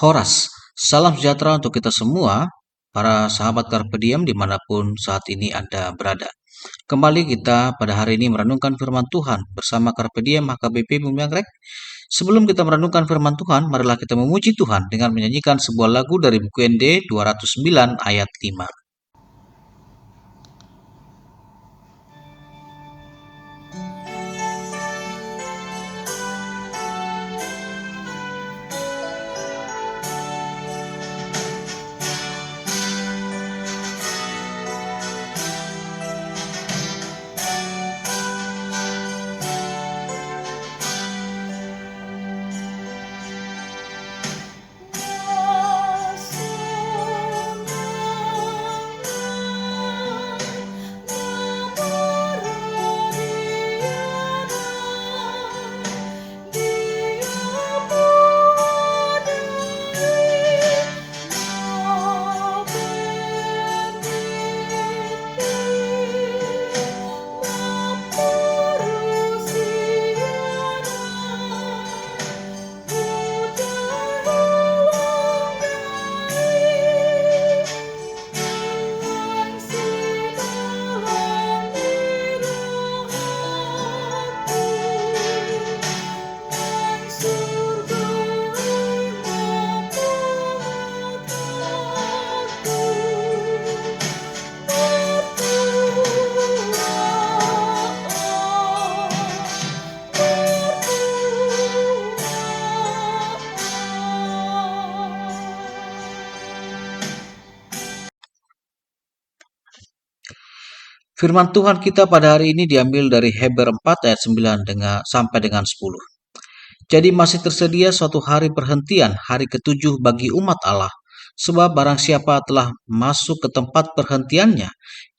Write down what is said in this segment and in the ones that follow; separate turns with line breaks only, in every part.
Horas, salam sejahtera untuk kita semua, para sahabat Carpe Diem dimanapun saat ini Anda berada. Kembali kita pada hari ini merenungkan firman Tuhan bersama Carpe Diem HKBP Bumi Anggrek. Sebelum kita merenungkan firman Tuhan, marilah kita memuji Tuhan dengan menyanyikan sebuah lagu dari buku ND 209 ayat 5. Firman Tuhan kita pada hari ini diambil dari Hebrew 4 ayat 9 sampai dengan 10. Jadi masih tersedia suatu hari perhentian, hari ketujuh bagi umat Allah. Sebab barang siapa telah masuk ke tempat perhentiannya,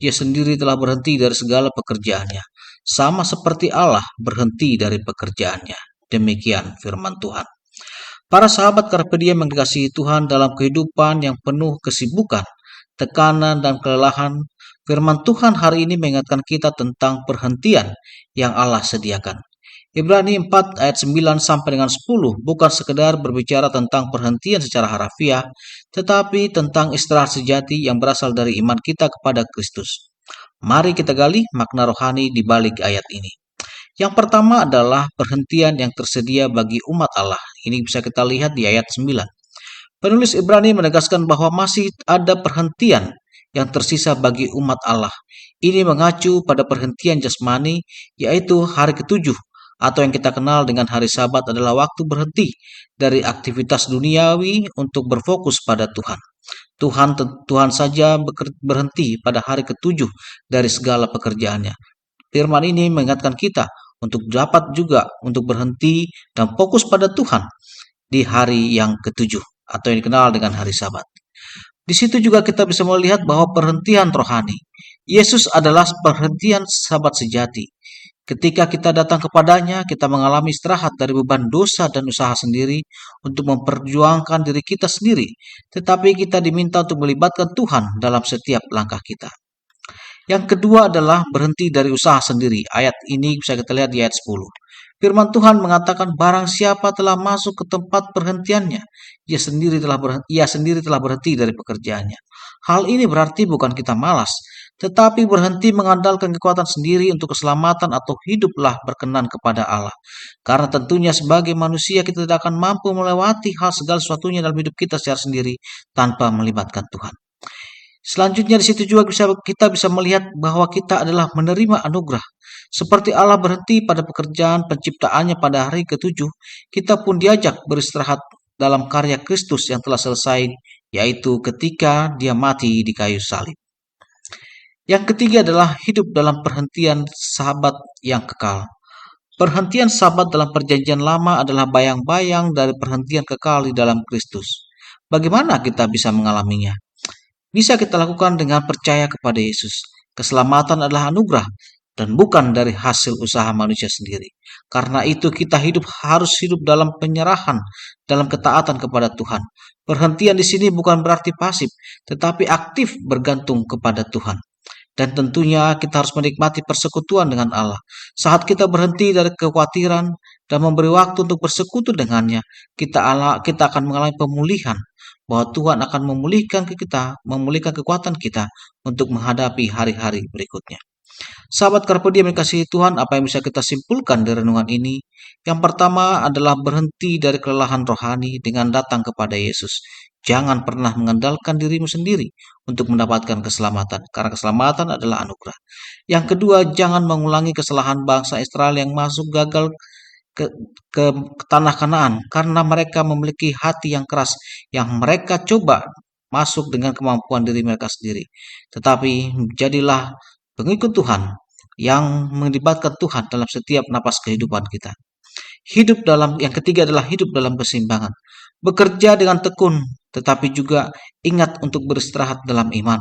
ia sendiri telah berhenti dari segala pekerjaannya. Sama seperti Allah berhenti dari pekerjaannya. Demikian firman Tuhan. Para sahabat Carpe Diem yang dikasihi Tuhan dalam kehidupan yang penuh kesibukan, tekanan, dan kelelahan, firman Tuhan hari ini mengingatkan kita tentang perhentian yang Allah sediakan. Ibrani 4 ayat 9 sampai dengan 10 bukan sekedar berbicara tentang perhentian secara harafiah, tetapi tentang istirahat sejati yang berasal dari iman kita kepada Kristus. Mari kita gali makna rohani di balik ayat ini. Yang pertama adalah perhentian yang tersedia bagi umat Allah. Ini bisa kita lihat di ayat 9. Penulis Ibrani menegaskan bahwa masih ada perhentian yang tersisa bagi umat Allah. Ini mengacu pada perhentian jasmani, yaitu hari ketujuh, atau yang kita kenal dengan hari Sabat adalah waktu berhenti dari aktivitas duniawi untuk berfokus pada Tuhan. Tuhan saja berhenti pada hari ketujuh dari segala pekerjaannya. Firman ini mengingatkan kita untuk dapat juga untuk berhenti dan fokus pada Tuhan di hari yang ketujuh atau yang dikenal dengan hari Sabat. Di situ juga kita bisa melihat bahwa perhentian rohani. Yesus adalah perhentian Sabat sejati. Ketika kita datang kepadanya, kita mengalami istirahat dari beban dosa dan usaha sendiri untuk memperjuangkan diri kita sendiri. Tetapi kita diminta untuk melibatkan Tuhan dalam setiap langkah kita. Yang kedua adalah berhenti dari usaha sendiri. Ayat ini bisa kita lihat di ayat 10. Firman Tuhan mengatakan barang siapa telah masuk ke tempat perhentiannya, ia sendiri telah berhenti dari pekerjaannya. Hal ini berarti bukan kita malas, tetapi berhenti mengandalkan kekuatan sendiri untuk keselamatan atau hiduplah berkenan kepada Allah. Karena tentunya sebagai manusia kita tidak akan mampu melewati hal segala sesuatunya dalam hidup kita secara sendiri tanpa melibatkan Tuhan. Selanjutnya di situ juga kita bisa melihat bahwa kita adalah menerima anugerah. Seperti Allah berhenti pada pekerjaan penciptaannya pada hari ketujuh, kita pun diajak beristirahat dalam karya Kristus yang telah selesai, yaitu ketika dia mati di kayu salib. Yang ketiga adalah hidup dalam perhentian Sabat yang kekal. Perhentian Sabat dalam perjanjian lama adalah bayang-bayang dari perhentian kekal di dalam Kristus. Bagaimana kita bisa mengalaminya? Bisa kita lakukan dengan percaya kepada Yesus. Keselamatan adalah anugerah dan bukan dari hasil usaha manusia sendiri. Karena itu kita harus hidup dalam penyerahan, dalam ketaatan kepada Tuhan. Perhentian di sini bukan berarti pasif, tetapi aktif bergantung kepada Tuhan. Dan tentunya kita harus menikmati persekutuan dengan Allah. Saat kita berhenti dari kekhawatiran, dan memberi waktu untuk bersekutu dengannya, kita akan mengalami pemulihan, bahwa Tuhan akan memulihkan memulihkan kekuatan kita untuk menghadapi hari-hari berikutnya. Sahabat Carpe Diem yang dikasihi Tuhan, apa yang bisa kita simpulkan dari renungan ini? Yang pertama adalah berhenti dari kelelahan rohani dengan datang kepada Yesus. Jangan pernah mengandalkan dirimu sendiri untuk mendapatkan keselamatan, karena keselamatan adalah anugerah. Yang kedua, jangan mengulangi kesalahan bangsa Israel yang masuk gagal ke, ke tanah Kanaan, karena mereka memiliki hati yang keras, yang mereka coba masuk dengan kemampuan diri mereka sendiri. Tetapi jadilah pengikut Tuhan yang melibatkan Tuhan dalam setiap napas kehidupan kita. Yang ketiga adalah hidup dalam keseimbangan. Bekerja dengan tekun, tetapi juga ingat untuk beristirahat dalam iman.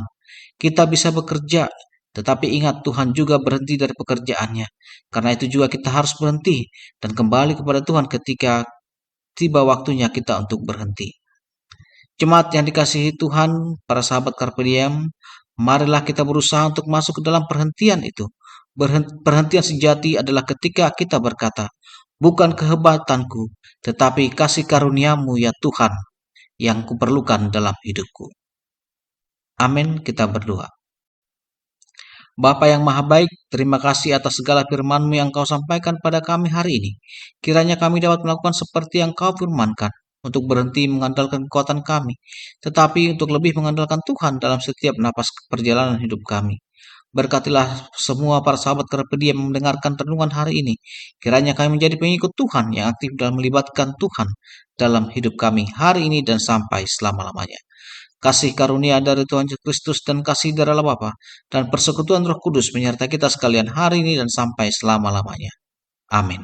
Kita bisa bekerja, tetapi ingat Tuhan juga berhenti dari pekerjaannya. Karena itu juga kita harus berhenti dan kembali kepada Tuhan ketika tiba waktunya kita untuk berhenti. Jemaat yang dikasihi Tuhan, para sahabat Carpe Diem, marilah kita berusaha untuk masuk ke dalam perhentian itu. Perhentian sejati adalah ketika kita berkata, bukan kehebatanku, tetapi kasih karuniamu ya Tuhan yang kuperlukan dalam hidupku. Amin, kita berdoa. Bapa yang Maha Baik, terima kasih atas segala firman-Mu yang Kau sampaikan pada kami hari ini. Kiranya kami dapat melakukan seperti yang Kau firmankan, untuk berhenti mengandalkan kekuatan kami, tetapi untuk lebih mengandalkan Tuhan dalam setiap napas perjalanan hidup kami. Berkatilah semua para sahabat Carpe Diem yang mendengarkan renungan hari ini. Kiranya kami menjadi pengikut Tuhan yang aktif dalam melibatkan Tuhan dalam hidup kami hari ini dan sampai selama-lamanya. Kasih karunia dari Tuhan Yesus Kristus dan kasih dari Allah Bapa dan persekutuan Roh Kudus menyertai kita sekalian hari ini dan sampai selama-lamanya. Amin.